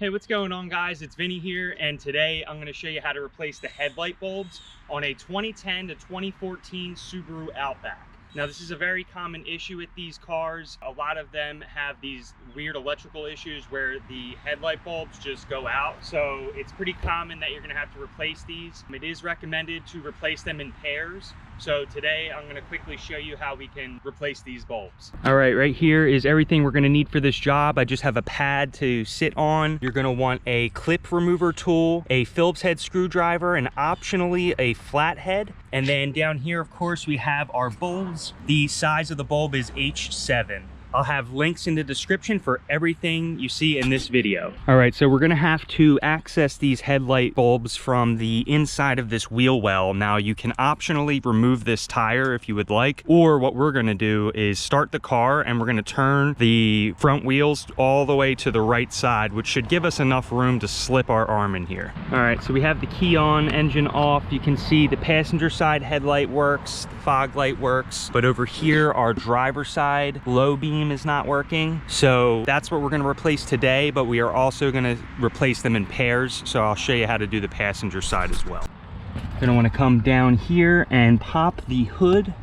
Hey, what's going on, guys? It's Vinny here, and today I'm going to show you how to replace the headlight bulbs on a 2010 to 2014 Subaru Outback. Now, this is a very common issue with these cars. A lot of them have these weird electrical issues where the headlight bulbs just go out. So it's pretty common that you're going to have to replace these. It is recommended to replace them in pairs. So today I'm going to quickly show you how we can replace these bulbs. All right, right here is everything we're going to need for this job. I just have a pad to sit on. You're going to want a clip remover tool, a Phillips head screwdriver, and optionally a flathead. And then down here, of course, we have our bulbs. The size of the bulb is H7. I'll have links in the description for everything you see in this video. All right, so we're gonna have to access these headlight bulbs from the inside of this wheel well. Now, you can optionally remove this tire if you would like, or what we're gonna do is start the car and we're gonna turn the front wheels all the way to the right side, which should give us enough room to slip our arm in here. All right, so we have the key on, engine off. You can see the passenger side headlight works, the fog light works, but over here, our driver side low beam is not working. So that's what we're going to replace today, but we are also going to replace them in pairs. So I'll show you how to do the passenger side as well. You're going to want to come down here and pop the hood.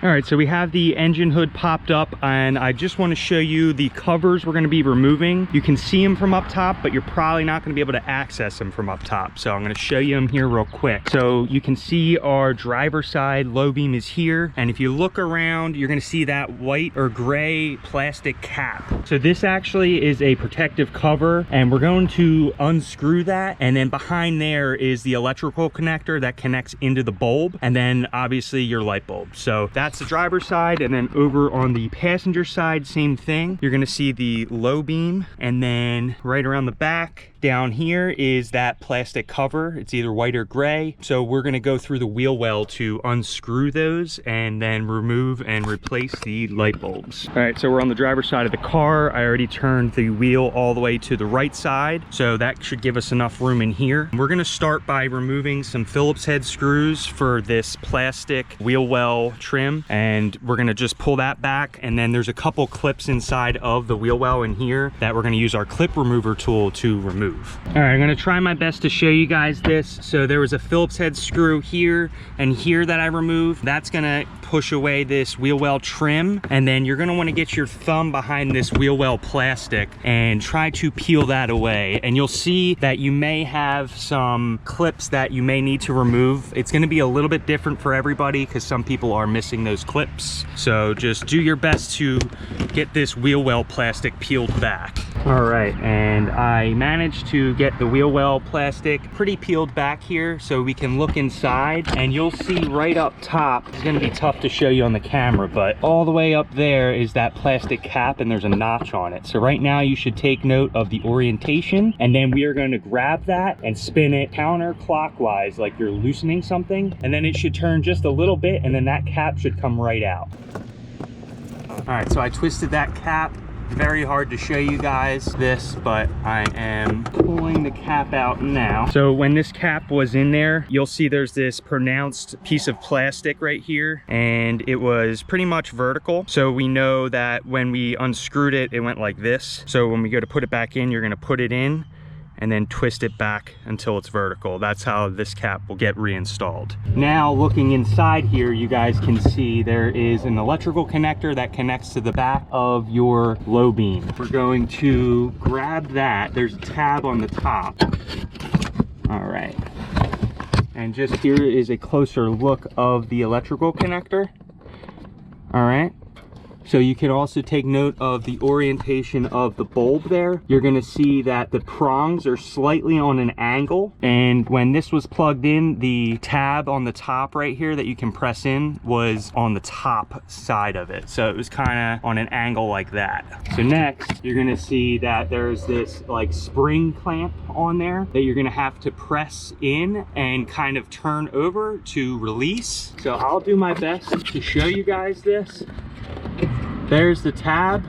All right, so we have the engine hood popped up, and I just want to show you the covers we're going to be removing. You can see them from up top, but you're probably not going to be able to access them from up top. So I'm going to show you them here real quick. So you can see our driver side low beam is here. And if you look around, you're going to see that white or gray plastic cap. So this actually is a protective cover, and we're going to unscrew that. And then behind there is the electrical connector that connects into the bulb, and then obviously your light bulb. So that's the driver's side. And then over on the passenger side, same thing. You're going to see the low beam, and then right around the back down here is that plastic cover. It's either white or gray. So we're going to go through the wheel well to unscrew those and then remove and replace the light bulbs. All right, so we're on the driver's side of the car. I already turned the wheel all the way to the right side, so that should give us enough room in here. We're going to start by removing some Phillips head screws for this plastic wheel well trim, and we're going to just pull that back, and then there's a couple clips inside of the wheel well in here that we're going to use our clip remover tool to remove. All right, I'm going to try my best to show you guys this. So there was a Phillips head screw here and here that I removed. That's going to push away this wheel well trim, and then you're going to want to get your thumb behind this wheel well plastic and try to peel that away. And you'll see that you may have some clips that you may need to remove. It's going to be a little bit different for everybody because some people are missing those clips. So just do your best to get this wheel well plastic peeled back. All right, and I managed to get the wheel well plastic pretty peeled back here so we can look inside, and you'll see right up top, it's going to be tough to show you on the camera, but all the way up there is that plastic cap, and there's a notch on it. So right now you should take note of the orientation, and then we are going to grab that and spin it counterclockwise like you're loosening something, and then it should turn just a little bit, and then that cap should come right out. All right, so I twisted that cap. Very hard to show you guys this, but I am pulling the cap out now. So when this cap was in there, you'll see there's this pronounced piece of plastic right here, and it was pretty much vertical. So we know that when we unscrewed it, it went like this. So when we go to put it back in, you're gonna put it in and then twist it back until it's vertical. That's how this cap will get reinstalled. Now, looking inside here, you guys can see there is an electrical connector that connects to the back of your low beam. We're going to grab that. There's a tab on the top. All right. And just here is a closer look of the electrical connector. All right. So you can also take note of the orientation of the bulb there. You're going to see that the prongs are slightly on an angle, and when this was plugged in, the tab on the top right here that you can press in was on the top side of it. So it was kind of on an angle like that. So next, you're going to see that there's this like spring clamp on there that you're going to have to press in and kind of turn over to release. So I'll do my best to show you guys this. There's the tab,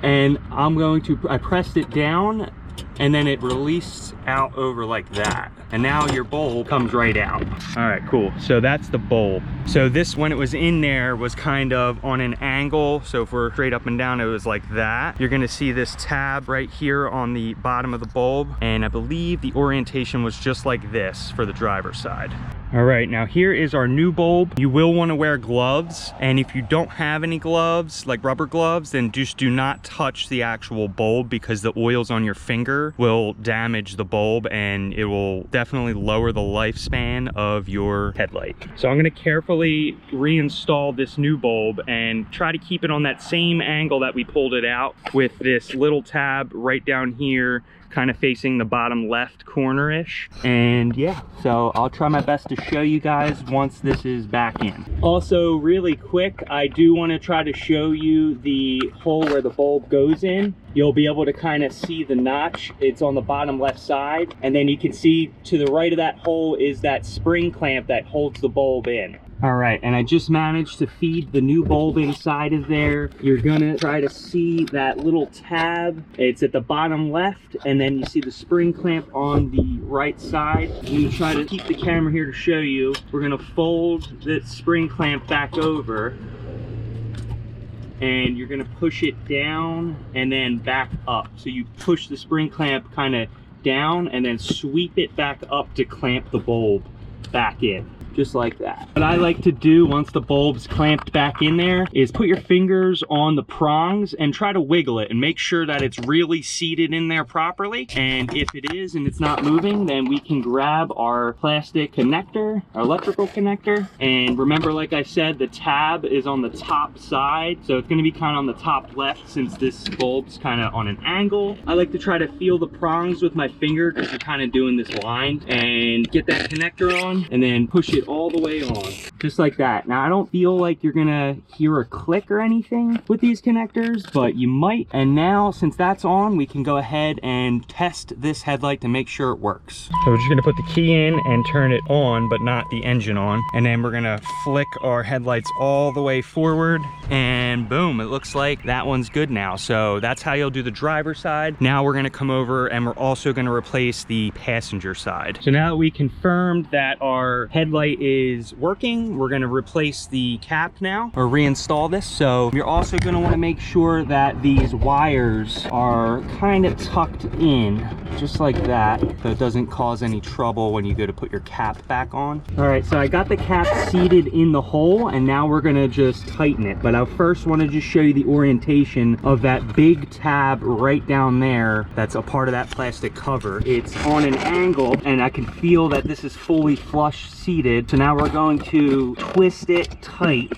and I pressed it down, and then it released out over like that. and now your bulb comes right out. All right, cool. So that's the bulb. So this, when it was in there, was kind of on an angle. So if we're straight up and down, it was like that. You're gonna see this tab right here on the bottom of the bulb, and I believe the orientation was just like this for the driver's side. All right, now here is our new bulb. You will want to wear gloves, and if you don't have any gloves, like rubber gloves, then just do not touch the actual bulb, because the oils on your finger will damage the bulb and it will definitely lower the lifespan of your headlight. So I'm going to carefully reinstall this new bulb and try to keep it on that same angle that we pulled it out, with this little tab right down here, kind of facing the bottom left corner-ish. And yeah, so I'll try my best to show you guys once this is back in. Also, really quick, I do want to try to show you the hole where the bulb goes in. You'll be able to kind of see the notch. It's on the bottom left side, and then you can see to the right of that hole is that spring clamp that holds the bulb in. All right, and I just managed to feed the new bulb inside of there. You're gonna try to see that little tab. It's at the bottom left, and then you see the spring clamp on the right side. I'm gonna try to keep the camera here to show you. We're gonna fold that spring clamp back over, and you're gonna push it down and then back up. So you push the spring clamp kind of down and then sweep it back up to clamp the bulb back in. Just like that. What I like to do once the bulb's clamped back in there is put your fingers on the prongs and try to wiggle it and make sure that it's really seated in there properly. And if it is and it's not moving, then we can grab our plastic connector, our electrical connector. And remember, like I said, the tab is on the top side, so it's going to be kind of on the top left since this bulb's kind of on an angle. I like to try to feel the prongs with my finger because you're kind of doing this line, and get that connector on and then push it all the way on, just like that. Now I don't feel like you're gonna hear a click or anything with these connectors, but you might. And now, since that's on, we can go ahead and test this headlight to make sure it works. So we're just gonna put the key in and turn it on, but not the engine on, and then we're gonna flick our headlights all the way forward, and boom, it looks like that one's good now. So that's how you'll do the driver's side. Now we're gonna come over and we're also gonna replace the passenger side. So now that we confirmed that our headlight is working, we're going to replace the cap now, or reinstall this. So you're also going to want to make sure that these wires are kind of tucked in, just like that, so it doesn't cause any trouble when you go to put your cap back on. All right, so I got the cap seated in the hole, and now we're going to just tighten it. But I first want to just show you the orientation of that big tab right down there that's a part of that plastic cover. It's on an angle, and I can feel that this is fully flush seated. So now we're going to twist it tight,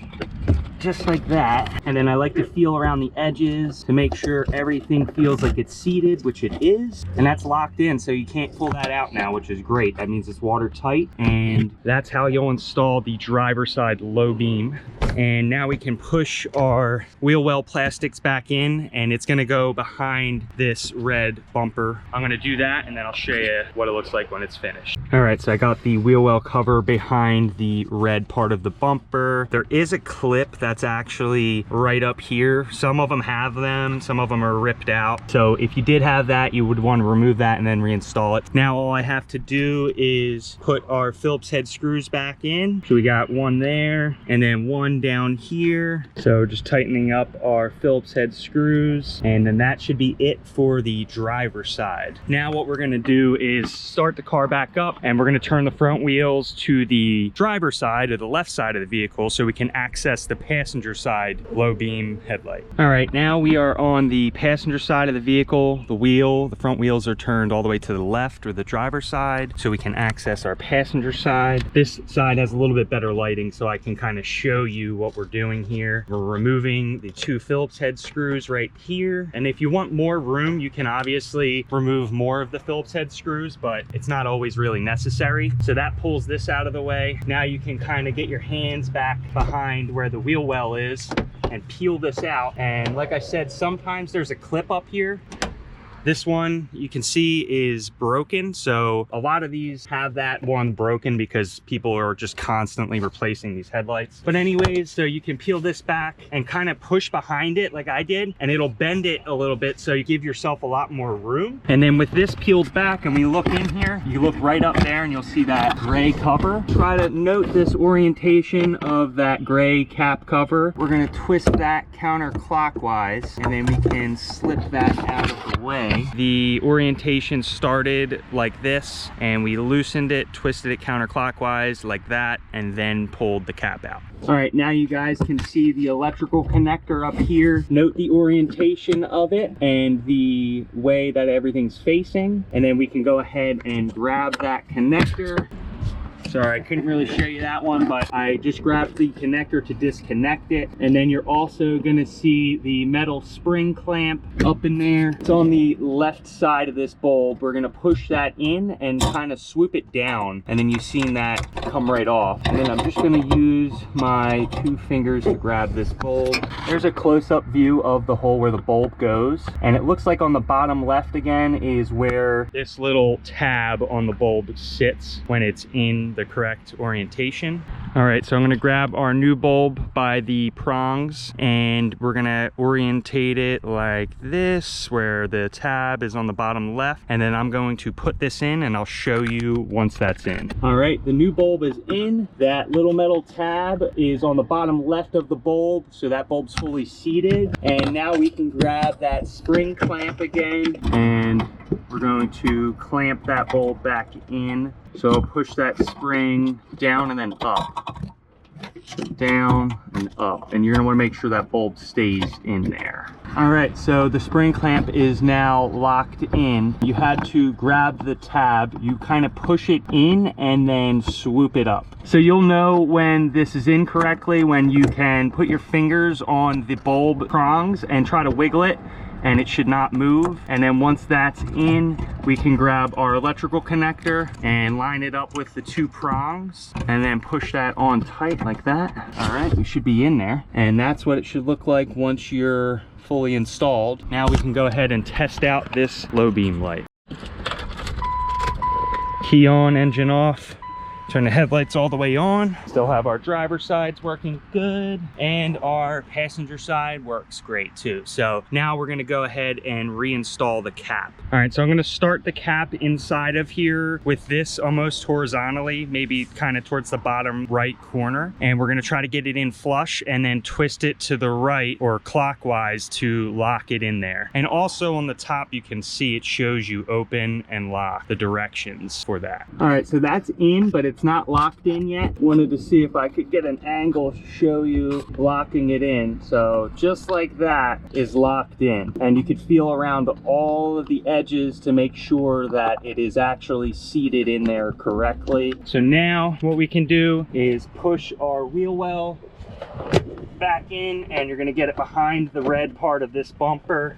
just like that. And then I like to feel around the edges to make sure everything feels like it's seated, which it is. And that's locked in, so you can't pull that out now, which is great. That means it's watertight. And that's how you'll install the driver's side low beam. And now we can push our wheel well plastics back in, and it's gonna go behind this red bumper. I'm gonna do that, and then I'll show you what it looks like when it's finished. All right, so I got the wheel well cover behind the red part of the bumper. There is a clip that's actually right up here. Some of them have them, some of them are ripped out. So if you did have that, you would want to remove that and then reinstall it. Now all I have to do is put our Phillips head screws back in. So we got one there, and then one down here. So just tightening up our Phillips head screws, and then that should be it for the driver's side. Now what we're gonna do is start the car back up, and we're gonna turn the front wheels to the driver's side, or the left side of the vehicle, so we can access the passenger side low beam headlight. All right, now we are on the passenger side of the vehicle. The front wheels are turned all the way to the left, or the driver's side, so we can access our passenger side. This side has a little bit better lighting, so I can kind of show you what we're doing here. We're removing the two Phillips head screws right here, and if you want more room, you can obviously remove more of the Phillips head screws, but it's not always really necessary. So that pulls this out of the way. Now you can kind of get your hands back behind where the wheel well is and peel this out. And like I said, sometimes there's a clip up here. This one you can see is broken. So a lot of these have that one broken because people are just constantly replacing these headlights. But anyways, so you can peel this back and kind of push behind it like I did, and it'll bend it a little bit so you give yourself a lot more room. And then with this peeled back and we look in here, you look right up there and you'll see that gray cover. Try to note this orientation of that gray cap cover. We're gonna twist that counterclockwise and then we can slip that out of the way. The orientation started like this and we loosened it, twisted it counterclockwise like that, and then pulled the cap out. All right, now you guys can see the electrical connector up here. Note the orientation of it and the way that everything's facing. And then we can go ahead and grab that connector. Sorry, I couldn't really show you that one, but I just grabbed the connector to disconnect it. And then you're also gonna see the metal spring clamp up in there. It's on the left side of this bulb. We're gonna push that in and kind of swoop it down. And then you've seen that come right off. And then I'm just gonna use my 2 fingers to grab this bulb. There's a close-up view of the hole where the bulb goes. And it looks like on the bottom left again is where this little tab on the bulb sits when it's in the correct orientation. All right, so I'm gonna grab our new bulb by the prongs and we're gonna orientate it like this, where the tab is on the bottom left, and then I'm going to put this in and I'll show you once that's in. All right, the new bulb is in. That little metal tab is on the bottom left of the bulb, so that bulb's fully seated. And now we can grab that spring clamp again and we're going to clamp that bulb back in. So push that spring down and then up, down and up, and you're gonna wanna make sure that bulb stays in there. All right, so the spring clamp is now locked in. You had to grab the tab, you kind of push it in and then swoop it up. So you'll know when this is in correctly when you can put your fingers on the bulb prongs and try to wiggle it, and it should not move. And then once that's in, we can grab our electrical connector and line it up with the 2 prongs and then push that on tight like that. All right, we should be in there. And that's what it should look like once you're fully installed. Now we can go ahead and test out this low beam light. Key on, engine off. Turn the headlights all the way on. Still have our driver sides working good, and our passenger side works great too. So now we're gonna go ahead and reinstall the cap. All right, so I'm gonna start the cap inside of here with this almost horizontally, maybe kind of towards the bottom right corner. And we're gonna try to get it in flush and then twist it to the right or clockwise to lock it in there. And also on the top, you can see it shows you open and lock, the directions for that. All right, so that's in, but it's not locked in yet. Wanted to see if I could get an angle to show you locking it in. So just like that is locked in, and you could feel around all of the edges to make sure that it is actually seated in there correctly. So now what we can do is push our wheel well back in, and you're gonna get it behind the red part of this bumper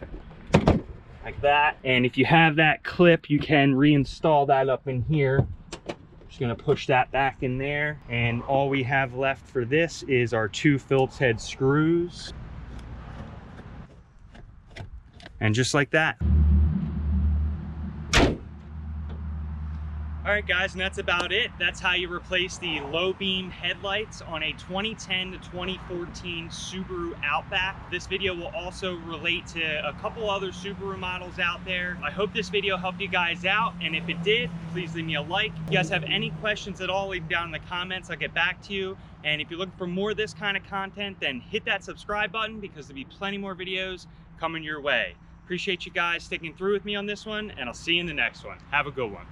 like that. And if you have that clip, you can reinstall that up in here. Just gonna push that back in there, and all we have left for this is our 2 Phillips head screws. And just like that. All right guys, and that's about it. That's how you replace the low beam headlights on a 2010 to 2014 Subaru Outback. This video will also relate to a couple other Subaru models out there. I hope this video helped you guys out, and if it did, please leave me a like. If you guys have any questions at all, leave them down in the comments. I'll get back to you. And if you're looking for more of this kind of content, then hit that subscribe button because there'll be plenty more videos coming your way. Appreciate you guys sticking through with me on this one, and I'll see you in the next one. Have a good one.